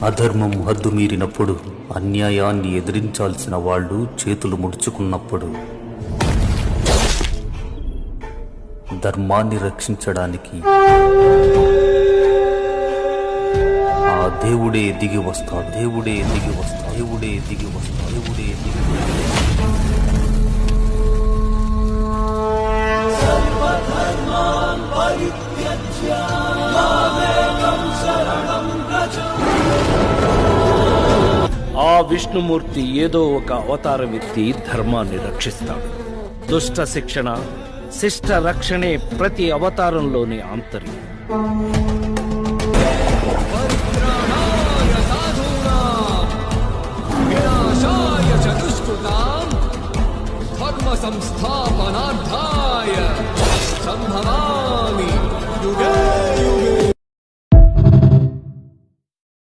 అధర్మం హద్దు మీరినప్పుడు, అన్యాయాన్ని ఎదిరించాల్సిన వాళ్ళు చేతులు ముడుచుకున్నప్పుడు, ధర్మాన్ని రక్షించడానికి ఆ దేవుడే దిగి వస్తాడు. దేవుడే దిగి వస్తాడు. దేవుడే దిగి వస్తాడు. దేవుడే దిగి ఆ విష్ణుమూర్తి ఏదో ఒక అవతారం ఎత్తి ధర్మాన్ని రక్షిస్తాడు. దుష్ట శిక్షణ, శిష్ట రక్షణే ప్రతి అవతారంలోని ఆంతర్యం. ధర్మ సంస్థాపనార్థాయ